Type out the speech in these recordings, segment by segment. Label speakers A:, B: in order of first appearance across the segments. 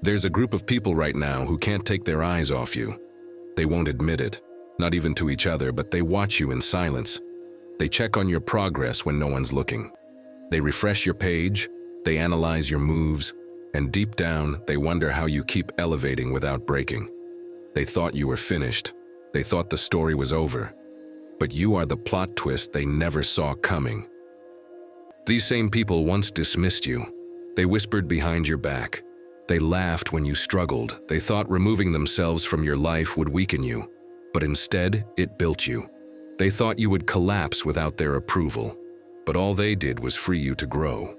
A: There's a group of people right now who can't take their eyes off you. They won't admit it, not even to each other, but they watch you in silence. They check on your progress when no one's looking. They refresh your page, they analyze your moves, and deep down, they wonder how you keep elevating without breaking. They thought you were finished. They thought the story was over. But you are the plot twist they never saw coming. These same people once dismissed you. They whispered behind your back. They laughed when you struggled. They thought removing themselves from your life would weaken you. But instead, it built you. They thought you would collapse without their approval. But all they did was free you to grow.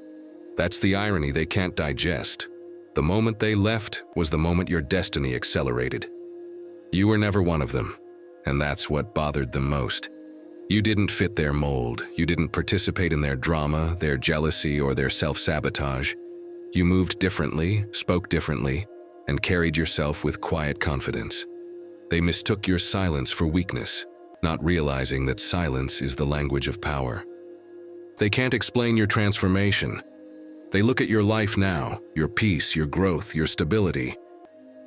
A: That's the irony they can't digest. The moment they left was the moment your destiny accelerated. You were never one of them, and that's what bothered them most. You didn't fit their mold. You didn't participate in their drama, their jealousy, or their self-sabotage. You moved differently, spoke differently, and carried yourself with quiet confidence. They mistook your silence for weakness, not realizing that silence is the language of power. They can't explain your transformation. They look at your life now, your peace, your growth, your stability,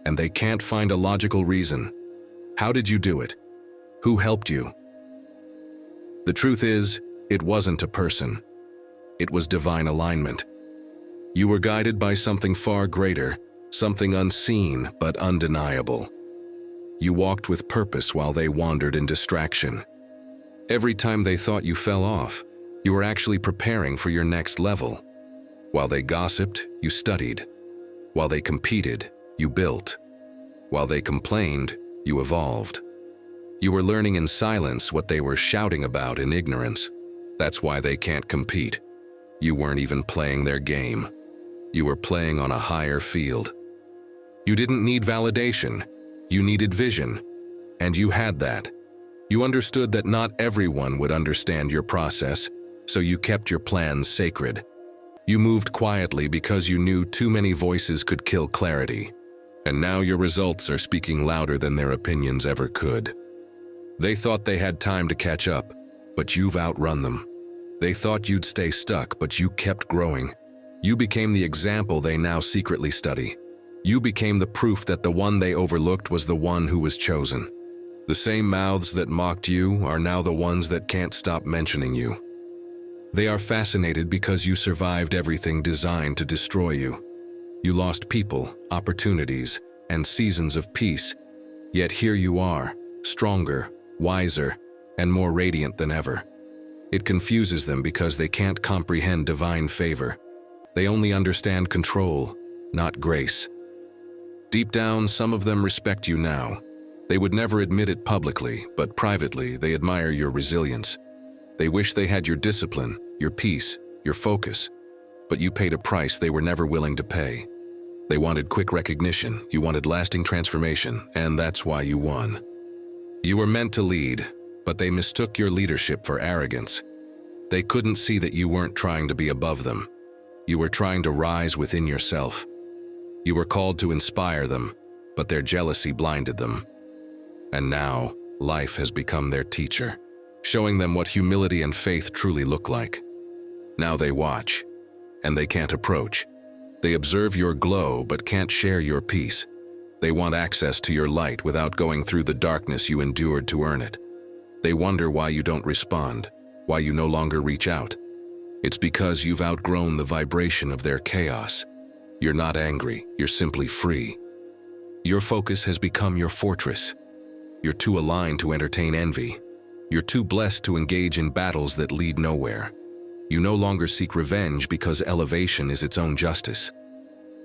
A: and they can't find a logical reason. How did you do it? Who helped you? The truth is, it wasn't a person. It was divine alignment. You were guided by something far greater, something unseen but undeniable. You walked with purpose while they wandered in distraction. Every time they thought you fell off, you were actually preparing for your next level. While they gossiped, you studied. While they competed, you built. While they complained, you evolved. You were learning in silence what they were shouting about in ignorance. That's why they can't compete. You weren't even playing their game. You were playing on a higher field. You didn't need validation. You needed vision. And you had that. You understood that not everyone would understand your process, so you kept your plans sacred. You moved quietly because you knew too many voices could kill clarity. And now your results are speaking louder than their opinions ever could. They thought they had time to catch up, but you've outrun them. They thought you'd stay stuck, but you kept growing. You became the example they now secretly study. You became the proof that the one they overlooked was the one who was chosen. The same mouths that mocked you are now the ones that can't stop mentioning you. They are fascinated because you survived everything designed to destroy you. You lost people, opportunities, and seasons of peace. Yet here you are, stronger, wiser, and more radiant than ever. It confuses them because they can't comprehend divine favor. They only understand control, not grace. Deep down, some of them respect you now. They would never admit it publicly, but privately, they admire your resilience. They wish they had your discipline, your peace, your focus. But you paid a price they were never willing to pay. They wanted quick recognition, you wanted lasting transformation, and that's why you won. You were meant to lead, but they mistook your leadership for arrogance. They couldn't see that you weren't trying to be above them. You were trying to rise within yourself. You were called to inspire them, but their jealousy blinded them. And now, life has become their teacher, showing them what humility and faith truly look like. Now they watch, and they can't approach. They observe your glow but can't share your peace. They want access to your light without going through the darkness you endured to earn it. They wonder why you don't respond, why you no longer reach out. It's because you've outgrown the vibration of their chaos. You're not angry, you're simply free. Your focus has become your fortress. You're too aligned to entertain envy. You're too blessed to engage in battles that lead nowhere. You no longer seek revenge because elevation is its own justice.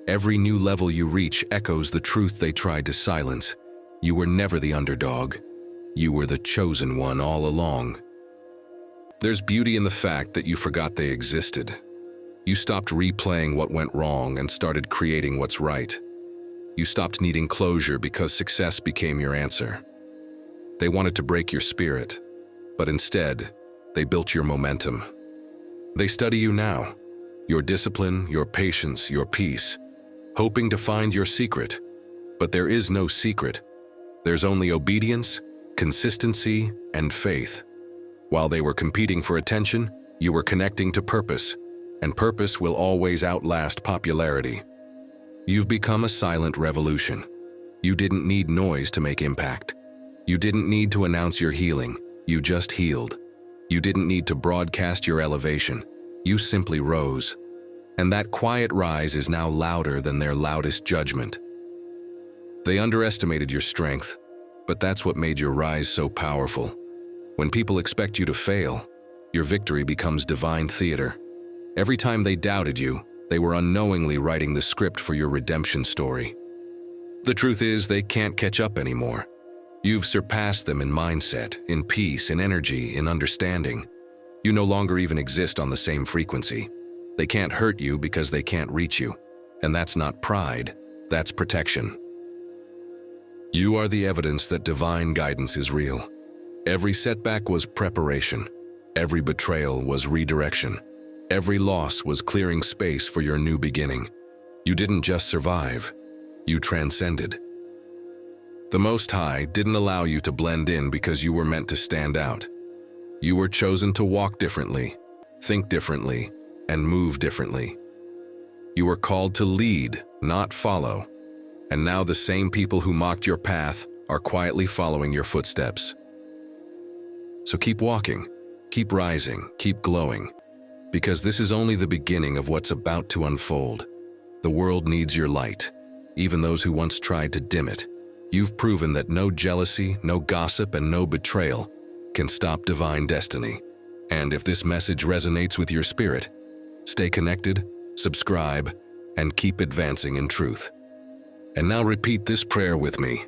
A: Every new level you reach echoes the truth they tried to silence. You were never the underdog. You were the chosen one all along. There's beauty in the fact that you forgot they existed. You stopped replaying what went wrong and started creating what's right. You stopped needing closure because success became your answer. They wanted to break your spirit, but instead, they built your momentum. They study you now, your discipline, your patience, your peace, hoping to find your secret. But there is no secret. There's only obedience, consistency, and faith. While they were competing for attention, you were connecting to purpose, and purpose will always outlast popularity. You've become a silent revolution. You didn't need noise to make impact. You didn't need to announce your healing. You just healed. You didn't need to broadcast your elevation. You simply rose. And that quiet rise is now louder than their loudest judgment. They underestimated your strength, but that's what made your rise so powerful. When people expect you to fail, your victory becomes divine theater. Every time they doubted you, they were unknowingly writing the script for your redemption story. The truth is, they can't catch up anymore. You've surpassed them in mindset, in peace, in energy, in understanding. You no longer even exist on the same frequency. They can't hurt you because they can't reach you. And that's not pride, that's protection. You are the evidence that divine guidance is real. Every setback was preparation. Every betrayal was redirection. Every loss was clearing space for your new beginning. You didn't just survive, you transcended. The Most High didn't allow you to blend in because you were meant to stand out. You were chosen to walk differently, think differently, and move differently. You were called to lead, not follow. And now the same people who mocked your path are quietly following your footsteps. So keep walking, keep rising, keep glowing, because this is only the beginning of what's about to unfold. The world needs your light, even those who once tried to dim it. You've proven that no jealousy, no gossip, and no betrayal can stop divine destiny. And if this message resonates with your spirit, stay connected, subscribe, and keep advancing in truth. And now repeat this prayer with me.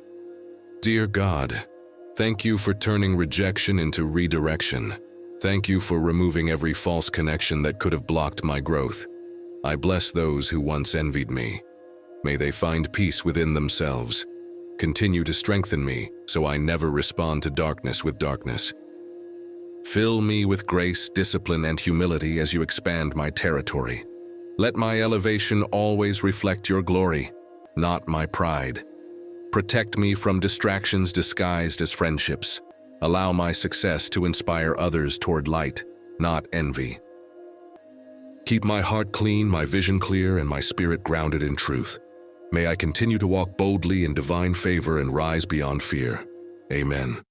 A: Dear God, thank you for turning rejection into redirection. Thank you for removing every false connection that could have blocked my growth. I bless those who once envied me. May they find peace within themselves. Continue to strengthen me so I never respond to darkness with darkness. Fill me with grace, discipline, and humility as you expand my territory. Let my elevation always reflect your glory, not my pride. Protect me from distractions disguised as friendships. Allow my success to inspire others toward light, not envy. Keep my heart clean, my vision clear, and my spirit grounded in truth. May I continue to walk boldly in divine favor and rise beyond fear. Amen.